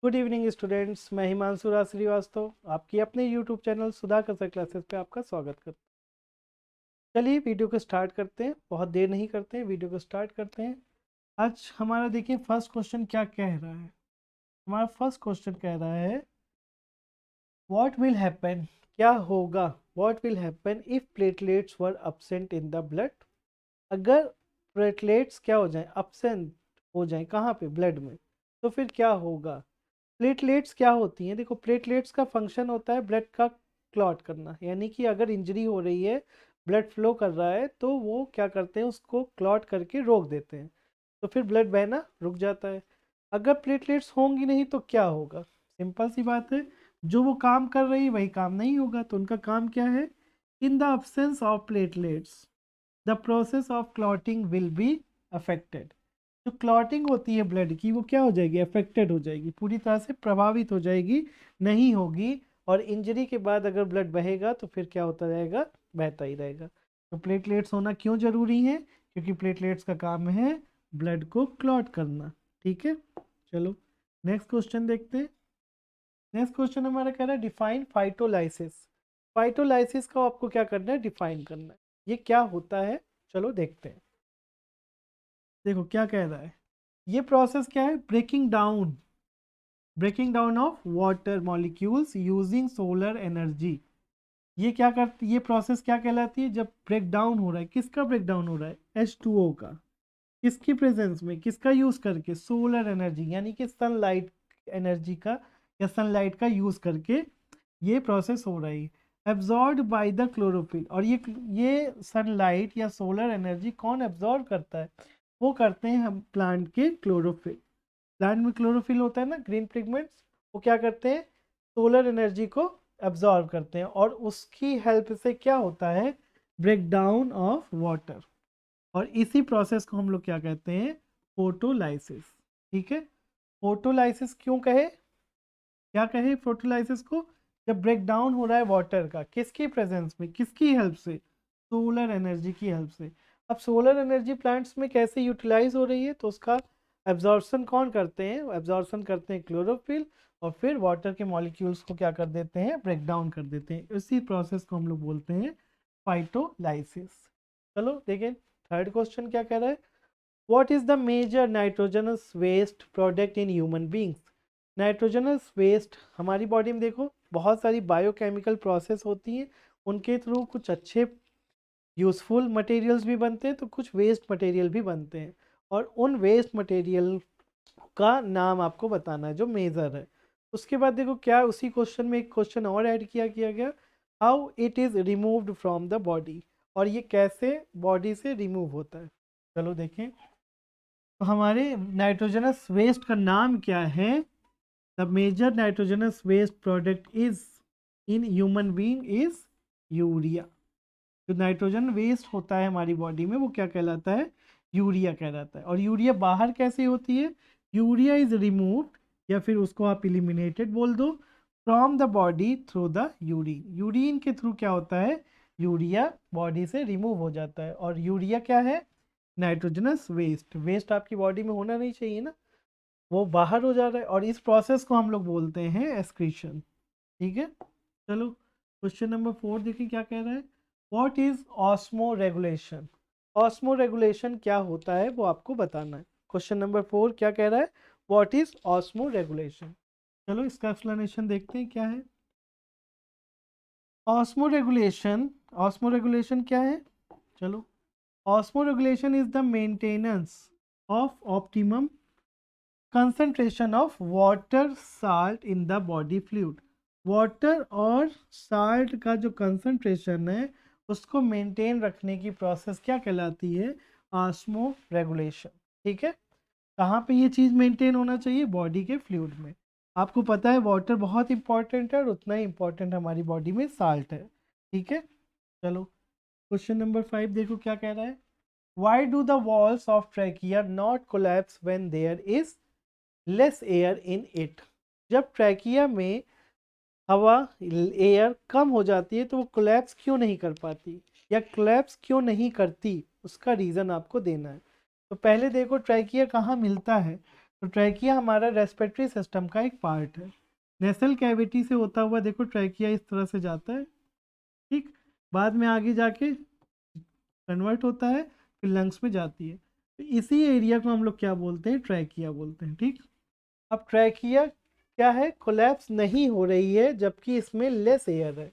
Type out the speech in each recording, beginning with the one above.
Good evening students, मैं हिमांशु राज श्रीवास्तव आपकी अपने YouTube channel Sudhakar sir classes पे आपका स्वागत करता हूँ। चलिए वीडियो को स्टार्ट करते हैं, बहुत देर नहीं करते हैं, वीडियो को स्टार्ट करते हैं। आज हमारा देखिए फर्स्ट क्वेश्चन क्या कह रहा है। हमारा फर्स्ट क्वेश्चन कह रहा है व्हाट विल हैपन, क्या होगा, what will happen if platelets were absent in the blood. अगर प्लेटलेट्स क्या हो जाए, एब्सेंट हो जाए कहाँ पे, ब्लड में, तो फिर क्या होगा। प्लेटलेट्स क्या होती हैं, देखो प्लेटलेट्स का फंक्शन होता है ब्लड का क्लॉट करना, यानी कि अगर इंजरी हो रही है, ब्लड फ्लो कर रहा है, तो वो क्या करते हैं, उसको क्लॉट करके रोक देते हैं, तो फिर ब्लड बहना रुक जाता है। अगर प्लेटलेट्स होंगी नहीं तो क्या होगा, सिंपल सी बात है, जो वो काम कर रही है वही काम नहीं होगा। तो उनका काम क्या है, in the absence of platelets the process of clotting will be affected. जो क्लॉटिंग होती है ब्लड की वो क्या हो जाएगी, अफेक्टेड हो जाएगी, पूरी तरह से प्रभावित हो जाएगी, नहीं होगी। और इंजरी के बाद अगर ब्लड बहेगा तो फिर क्या होता रहेगा, बहता ही रहेगा। तो प्लेटलेट्स होना क्यों जरूरी है, क्योंकि प्लेटलेट्स का काम है ब्लड को क्लॉट करना। ठीक है, चलो नेक्स्ट क्वेश्चन देखते हैं। नेक्स्ट क्वेश्चन हमारा कह रहा है डिफाइन फाइटोलाइसिस। फाइटोलाइसिस का आपको क्या करना है, डिफाइन करना है, ये क्या होता है, चलो देखते हैं। देखो क्या कह रहा है, ये प्रोसेस क्या है, breaking down of water molecules using solar energy. ये क्या करती, ये प्रोसेस क्या कहलाती है, जब ब्रेक डाउन हो रहा है, किसका ब्रेक डाउन हो रहा है, H2O का, किसकी प्रेजेंस में, किसका यूज करके, सोलर एनर्जी यानी कि सनलाइट एनर्जी का या सनलाइट का यूज करके ये प्रोसेस हो रही है। एब्जॉर्ब बाय द क्लोरोफिल, और ये सनलाइट या सोलर एनर्जी कौन एब्जॉर्ब करता है, वो करते हैं हम प्लांट के क्लोरोफिल। प्लांट में क्लोरोफिल होता है ना, ग्रीन पिगमेंट्स, वो क्या करते हैं, सोलर एनर्जी को एब्जॉर्ब करते हैं, और उसकी हेल्प से क्या होता है, ब्रेक डाउन ऑफ वाटर। और इसी प्रोसेस को हम लोग क्या कहते हैं, फोटोलाइसिस। ठीक है, फोटोलाइसिस क्यों कहे, क्या कहे फोटोलाइसिस को, जब ब्रेक डाउन हो रहा है वाटर का, किसकी प्रेजेंस में, किसकी हेल्प से, सोलर एनर्जी की हेल्प से। अब सोलर एनर्जी प्लांट्स में कैसे यूटिलाइज हो रही है, तो उसका एब्जॉर्प्शन कौन करते हैं, एब्जॉर्प्शन करते हैं क्लोरोफिल, और फिर वाटर के मॉलिक्यूल्स को क्या कर देते हैं, ब्रेक डाउन कर देते हैं। इसी प्रोसेस को हम लोग बोलते हैं फाइटोलाइसिस। चलो देखें थर्ड क्वेश्चन क्या कह रहा है, what is the major nitrogenous waste product in human beings. Nitrogenous waste हमारी बॉडी में देखो बहुत सारी बायोकेमिकल प्रोसेस होती हैं, उनके थ्रू कुछ अच्छे यूज़फुल मटेरियल्स भी बनते हैं, तो कुछ वेस्ट मटेरियल भी बनते हैं, और उन वेस्ट मटेरियल का नाम आपको बताना है जो मेजर है। उसके बाद देखो क्या उसी क्वेश्चन में एक क्वेश्चन और ऐड किया गया, how it is removed from the body, और ये कैसे बॉडी से रिमूव होता है। चलो देखें, तो हमारे नाइट्रोजनस वेस्ट का नाम क्या है, the major nitrogenous waste product is in human being is urea. जो नाइट्रोजन वेस्ट होता है हमारी बॉडी में वो क्या कहलाता है, यूरिया कहलाता है। और यूरिया बाहर कैसे होती है, यूरिया इज रिमूव्ड, या फिर उसको आप इलिमिनेटेड बोल दो, from the body through the urine. Urine के थ्रू क्या होता है, यूरिया बॉडी से रिमूव हो जाता है। और यूरिया क्या है, नाइट्रोजनस वेस्ट, वेस्ट आपकी बॉडी में होना नहीं चाहिए ना, वो बाहर हो जा रहा है, और इस प्रोसेस को हम लोग बोलते हैं एक्सक्रीशन। ठीक है, चलो क्वेश्चन नंबर 4 देखिए क्या कह रहा है, what is osmo regulation. Osmo regulation क्या होता है वो आपको बताना है। क्वेश्चन नंबर 4 क्या कह रहा है, व्हाट इज ऑस्मो रेगुलेशन। चलो इसका एक्सप्लेनेशन देखते हैं क्या है। ऑस्मो रेगुलेशन क्या है, चलो osmo regulation is the maintenance of optimum concentration of water salt in the body fluid. Water और साल्ट का जो कंसंट्रेशन है उसको मेंटेन रखने की प्रोसेस क्या कहलाती है, ऑस्मो रेगुलेशन। ठीक है, कहाँ पे ये चीज़ मेंटेन होना चाहिए, बॉडी के फ्लूइड में। आपको पता है वाटर बहुत इंपॉर्टेंट है, और उतना ही इंपॉर्टेंट हमारी बॉडी में साल्ट है। ठीक है, चलो क्वेश्चन नंबर 5 देखो क्या कह रहा है, why do the walls of trachea not collapse when there is less air in it. जब ट्रैकिया में हवा, एयर कम हो जाती है तो वो कोलैप्स क्यों नहीं कर पाती, या कोलैप्स क्यों नहीं करती, उसका रीज़न आपको देना है। तो पहले देखो ट्रैकिया कहाँ मिलता है, तो ट्रैकिया हमारा रेस्पिरेटरी सिस्टम का एक पार्ट है। नेसल कैविटी से होता हुआ देखो ट्रैकिया इस तरह से जाता है, ठीक, बाद में आगे जाके कन्वर्ट होता है, फिर लंग्स में जाती है। तो इसी एरिया को हम लोग क्या बोलते हैं, ट्रैकिया बोलते हैं, ठीक। अब ट्रैकिया क्या है, कोलैप्स नहीं हो रही है जबकि इसमें लेस एयर है।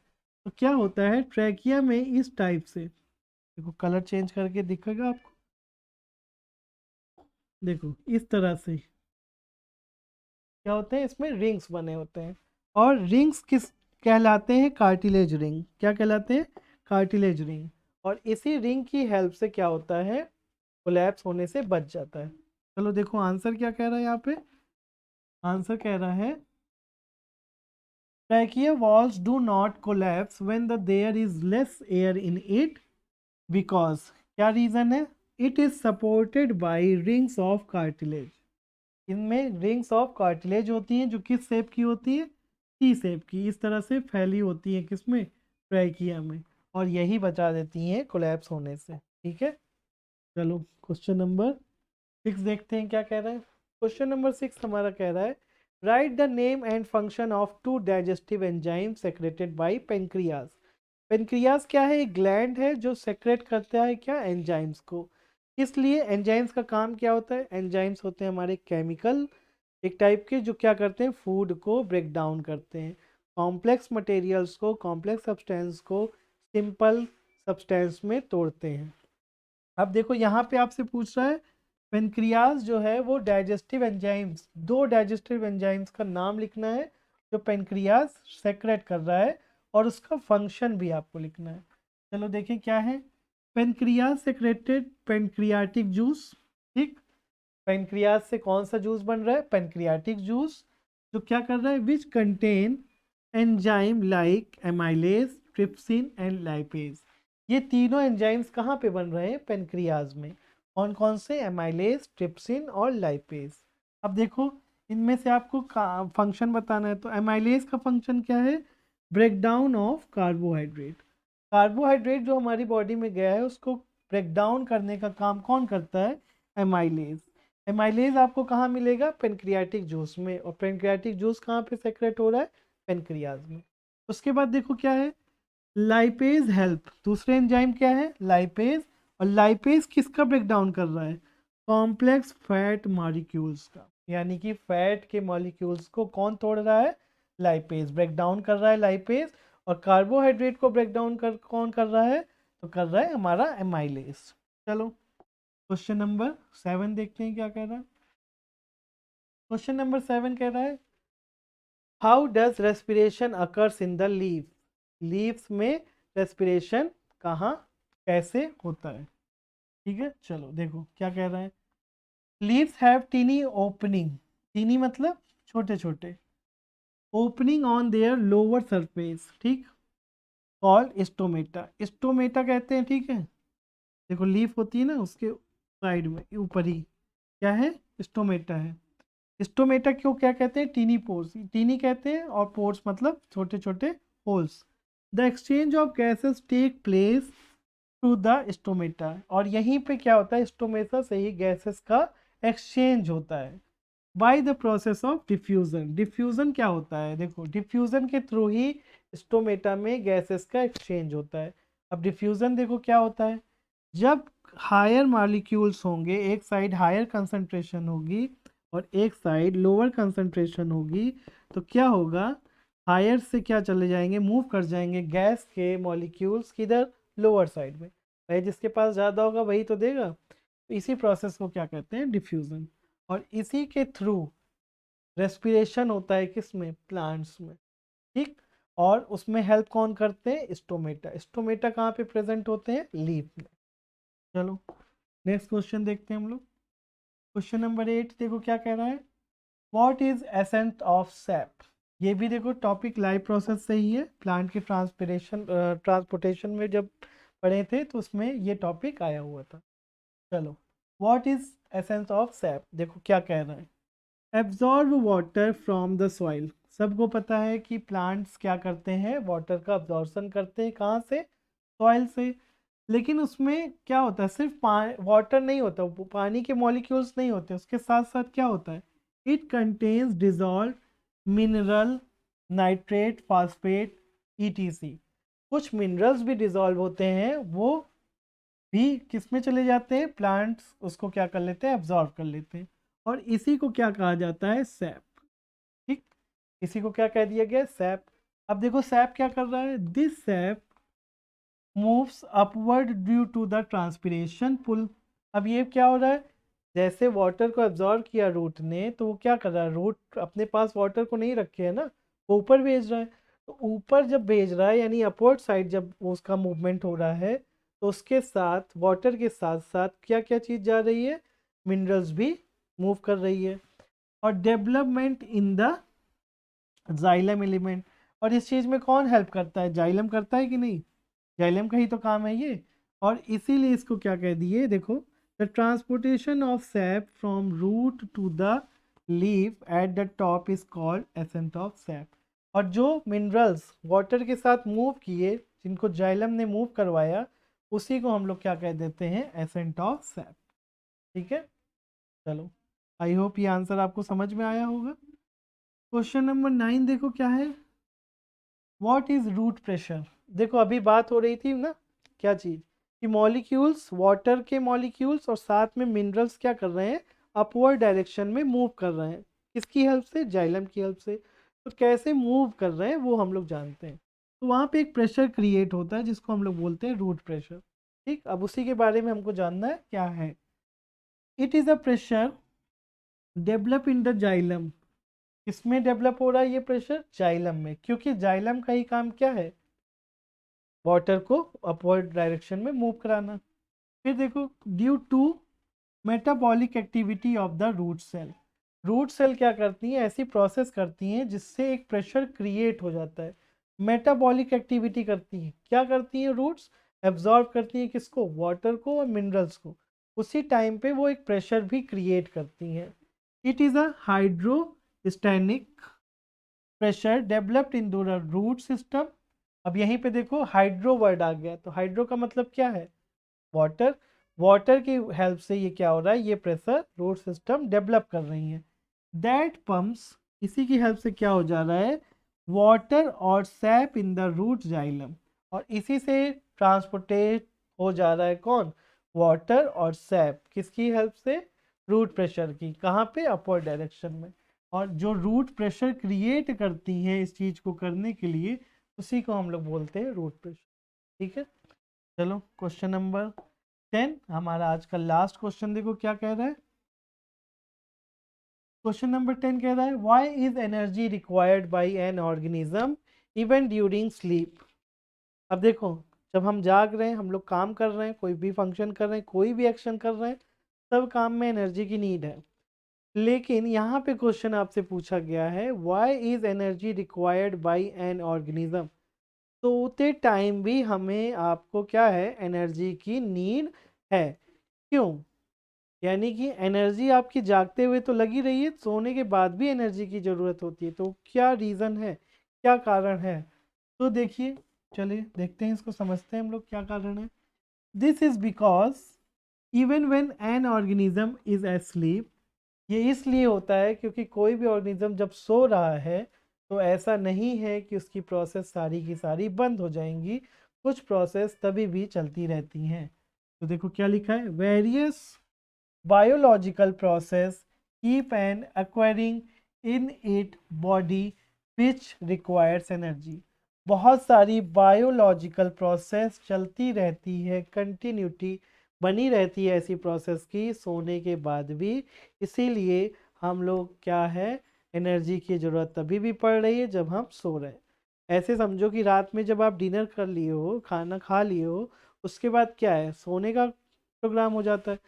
तो क्या होता है ट्रैकिया में इस टाइप से, देखो कलर चेंज करके दिखेगा आपको, देखो इस तरह से क्या होते हैं, इसमें रिंग्स बने होते हैं। और रिंग्स किस कहलाते हैं, कार्टिलेज रिंग। क्या कहलाते हैं, कार्टिलेज रिंग। और इसी रिंग की हेल्प से क्या होता है, कोलैप्स होने से बच जाता है। चलो देखो आंसर क्या कह रहा है यहाँ पे, आंसर कह रहा है trachea walls do not collapse when there is less air in it because क्या रीजन है, it is supported by rings of cartilage। इनमें रिंग्स ऑफ कार्टिलेज होती हैं जो किस शेप की होती है, टी शेप की, इस तरह से फैली होती है किसमें, ट्रैकिया में, और यही बचा देती हैं कोलैप्स होने से, ठीक है। चलो क्वेश्चन नंबर 6 देखते हैं क्या कह रहा है। क्वेश्चन नंबर 6 हमारा कह रहा है right the name and function of 2 digestive enzyme secreted bye pancreas. Pancreas क्या है, एक ग्लैंड है जो सेक्रेट करता है क्या, एंजाइम्स को। इसलिए एंजाइम्स का काम क्या होता है, एंजाइम्स होते हैं हमारे केमिकल एक टाइप के जो क्या करते हैं, फूड को ब्रेक डाउन करते हैं, कॉम्प्लेक्स मटेरियल्स को, कॉम्प्लेक्स सब्सटेंस को सिंपल सब्सटेंस में तोड़ते हैं। अब देखो यहाँ पे आपसे पूछ रहा है पेनक्रियाज जो है वो डाइजेस्टिव एंजाइम्स, 2 डाइजेस्टिव एंजाइम्स का नाम लिखना है जो पेनक्रियाज सेक्रेट कर रहा है, और उसका फंक्शन भी आपको लिखना है। चलो देखिए क्या है, पेनक्रियाज सेक्रेटेड पेनक्रियाटिक जूस, ठीक। पेनक्रियाज से कौन सा जूस बन रहा है, पेनक्रियाटिक जूस, जो क्या कर रहा है, which contain enzyme like amylase, trypsin and lipase. ये तीनों एंजाइम्स कहाँ पे बन रहे हैं, पेनक्रियाज में। कौन कौन से, एमाइलेज, ट्रिप्सिन और लाइपेज। अब देखो इनमें से आपको फंक्शन बताना है, तो एमाइलेज का फंक्शन क्या है, break down of carbohydrate. Carbohydrate जो हमारी बॉडी में गया है उसको ब्रेक डाउन करने का काम कौन करता है, एमाइलेज। एमाइलेज आपको कहाँ मिलेगा, पेनक्रियाटिक जूस में, और पेनक्रियाटिक जूस कहाँ पे सेक्रेट हो रहा है, पेनक्रियाज में। उसके बाद देखो क्या है, लाइपेज हेल्प, दूसरे एंजाइम क्या है, लाइपेज। और लाइपेज किसका ब्रेक डाउन कर रहा है, कॉम्प्लेक्स फैट मॉलिक्यूल्स का, यानी कि फैट के मॉलिक्यूल्स को कौन तोड़ रहा है, लाइपेज ब्रेक डाउन कर रहा है, लाइपेज। और कार्बोहाइड्रेट को ब्रेक डाउन कर कौन कर रहा है, तो कर रहा है हमारा एमाइलेज। चलो क्वेश्चन नंबर 7 देखते हैं क्या कह रहा है। क्वेश्चन नंबर 7 कह रहा है how does respiration occurs in the leave. Leaves में रेस्पिरेशन कहाँ कैसे होता है, ठीक है। चलो देखो क्या कह रहा है, leaves have tiny opening, tiny मतलब छोटे छोटे, opening on there lower surface, ठीक, कॉल्ड स्टोमेटा, स्टोमेटा कहते हैं, ठीक है। देखो लीफ होती है ना उसके साइड में ऊपर ही क्या है, स्टोमेटा है। स्टोमेटा क्यों क्या कहते हैं, टीनी पोर्स, टीनी कहते हैं, और पोर्स मतलब छोटे छोटे holes. The exchange of gases take place to the stomata, और यहीं पे क्या होता है, स्टोमेटा से ही गैसेस का एक्सचेंज होता है। By the process of diffusion, diffusion क्या होता है, देखो डिफ्यूजन के थ्रू ही स्टोमेटा में गैसेस का एक्सचेंज होता है। अब डिफ्यूजन देखो क्या होता है, जब हायर मॉलिक्यूल्स होंगे, एक साइड हायर कंसंट्रेशन होगी और एक साइड लोअर कंसंट्रेशन होगी, तो क्या होगा, हायर से क्या चले जाएंगे, मूव कर जाएंगे गैस के मॉलिक्यूल्स किधर, लोअर साइड में। भाई जिसके पास ज़्यादा होगा वही तो देगा। तो इसी प्रोसेस को क्या कहते हैं, डिफ्यूज़न। और इसी के थ्रू रेस्पिरेशन होता है किसमें, प्लांट्स में, ठीक। और उसमें हेल्प कौन करते हैं, स्टोमेटा। स्टोमेटा कहाँ पे प्रेजेंट होते हैं, लीफ में। चलो नेक्स्ट क्वेश्चन देखते हैं हम लोग। क्वेश्चन नंबर 8 देखो क्या कह रहा है, what is essence of SAP. ये भी देखो टॉपिक लाइव प्रोसेस से ही है, प्लांट के ट्रांसपोर्टेशन में जब पढ़े थे तो उसमें ये टॉपिक आया हुआ था। चलो what is essence of SAP, देखो क्या कह रहा है, absorb water from the soil. सबको पता है कि प्लांट्स क्या करते हैं, वाटर का अब्जॉर्प्शन करते हैं, कहाँ से, सॉइल से। लेकिन उसमें क्या होता है, सिर्फ वाटर नहीं होता, पानी के मॉलिक्यूल्स नहीं होते, उसके साथ साथ क्या होता है, it contains dissolve mineral, nitrate, phosphate, ETC। कुछ मिनरल्स भी डिजॉल्व होते हैं, वो भी किस में चले जाते हैं, प्लांट्स उसको क्या कर लेते हैं, एब्जॉर्व कर लेते हैं, और इसी को क्या कहा जाता है, सैप। ठीक, इसी को क्या कह दिया गया, सैप। अब देखो सैप क्या कर रहा है, this sap moves upward due to the transpiration pull. अब ये क्या हो रहा है, जैसे वाटर को एब्जॉर्व किया रूट ने, तो वो क्या कर रहा है, रूट अपने पास वाटर को नहीं रखे है ना, वो ऊपर भेज रहा है। तो ऊपर जब भेज रहा है यानी अपवर्ड साइड जब उसका मूवमेंट हो रहा है, तो उसके साथ वाटर के साथ साथ क्या क्या चीज़ जा रही है, मिनरल्स भी मूव कर रही है। और development in the xylem element, और इस चीज़ में कौन हेल्प करता है, जाइलम करता है कि नहीं, जाइलम का ही तो काम है ये। और इसीलिए इसको क्या कह दिए, देखो, the transportation of sap from root to the leaf at the top is called ascent of sap. और जो मिनरल्स वाटर के साथ मूव किए, जिनको जाइलम ने मूव करवाया, उसी को हम लोग क्या कह देते हैं, एसेंट ऑफ सैप। ठीक है, चलो, आई होप ये आंसर आपको समझ में आया होगा। क्वेश्चन नंबर 9 देखो क्या है, व्हाट इज रूट प्रेशर। देखो अभी बात हो रही थी ना, क्या चीज़, कि मॉलिक्यूल्स, वाटर के मॉलिक्यूल्स और साथ में मिनरल्स क्या कर रहे हैं, अपवर्ड डायरेक्शन में मूव कर रहे हैं, किसकी हेल्प से, जाइलम की हेल्प से। तो कैसे मूव कर रहे हैं वो हम लोग जानते हैं। तो वहाँ पे एक प्रेशर क्रिएट होता है जिसको हम लोग बोलते हैं रूट प्रेशर। ठीक, अब उसी के बारे में हमको जानना है क्या है। It is a pressure develop in the xylem. किसमें डेवलप हो रहा है ये प्रेशर, जाइलम में, क्योंकि जाइलम का ही काम क्या है, वाटर को अपवर्ड डायरेक्शन में मूव कराना। फिर देखो, due to metabolic activity of the root cell. Root cell क्या करती हैं, ऐसी प्रोसेस करती हैं जिससे एक प्रेशर क्रिएट हो जाता है। मेटाबॉलिक एक्टिविटी करती हैं, क्या करती हैं रूट्स, एब्जॉर्ब करती हैं किसको, वाटर को और मिनरल्स को, उसी टाइम पे वो एक प्रेशर भी क्रिएट करती हैं। It is a hydrostatic pressure developed in the root system. अब यहीं पे देखो हाइड्रो वर्ड आ गया, तो हाइड्रो का मतलब क्या है, वाटर। वाटर की हेल्प से ये क्या हो रहा है, ये प्रेशर रूट सिस्टम डेवलप कर रही है। दैट पम्प्स, इसी की हेल्प से क्या हो जा रहा है, वाटर और sap in the root xylem, और इसी से ट्रांसपोर्टेट हो जा रहा है कौन, वाटर और सैप, किसकी हेल्प से, रूट प्रेशर की, कहाँ पे, अपवर्ड डायरेक्शन में। और जो रूट प्रेशर क्रिएट करती है इस चीज़ को करने के लिए, उसी को हम लोग बोलते हैं रूट प्रेशर। ठीक है, चलो क्वेश्चन नंबर 10, हमारा आज का लास्ट क्वेश्चन देखो क्या कह रहा है। क्वेश्चन नंबर 10 कह रहा है, why is energy required by an organism even during sleep. अब देखो, जब हम जाग रहे हैं, हम लोग काम कर रहे हैं, कोई भी फंक्शन कर रहे हैं, कोई भी एक्शन कर रहे हैं, सब काम में एनर्जी की नीड है। लेकिन यहाँ पे क्वेश्चन आपसे पूछा गया है, why is energy required by an organism. सोते टाइम भी हमें, आपको क्या है, एनर्जी की नीड है। क्यों, यानी कि एनर्जी आपकी जागते हुए तो लगी रही है, सोने के बाद भी एनर्जी की ज़रूरत होती है, तो क्या रीज़न है, क्या कारण है। तो देखिए, चलिए देखते हैं, इसको समझते हैं हम लोग क्या कारण है। This is because even when an organism is asleep, ये इसलिए होता है क्योंकि कोई भी ऑर्गेनिज्म जब सो रहा है, तो ऐसा नहीं है कि उसकी प्रोसेस सारी की सारी बंद हो जाएंगी, कुछ प्रोसेस तभी भी चलती रहती हैं। तो देखो क्या लिखा है, various biological process keep an acquiring in its body which requires energy। बहुत सारी बायोलॉजिकल प्रोसेस चलती रहती है, कंटिन्यूटी बनी रहती है ऐसी प्रोसेस की सोने के बाद भी, इसीलिए हम लोग क्या है, एनर्जी की ज़रूरत तभी भी पड़ रही है जब हम सो रहे हैं। ऐसे समझो कि रात में जब आप डिनर कर लिए हो, खाना खा लिए हो, उसके बाद क्या है, सोने का प्रोग्राम हो जाता है।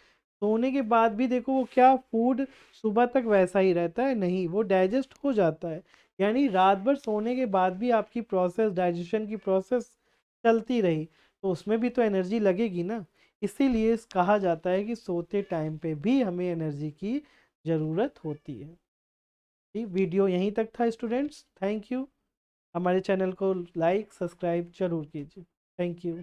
सोने के बाद भी देखो वो क्या, फूड सुबह तक वैसा ही रहता है, नहीं, वो डाइजेस्ट हो जाता है। यानी रात भर सोने के बाद भी आपकी प्रोसेस, डाइजेशन की प्रोसेस चलती रही, तो उसमें भी तो एनर्जी लगेगी ना। इसीलिए कहा जाता है कि सोते टाइम पे भी हमें एनर्जी की ज़रूरत होती है। ठीक, वीडियो यहीं तक था स्टूडेंट्स, थैंक यू। हमारे चैनल को लाइक सब्सक्राइब जरूर कीजिए, थैंक यू।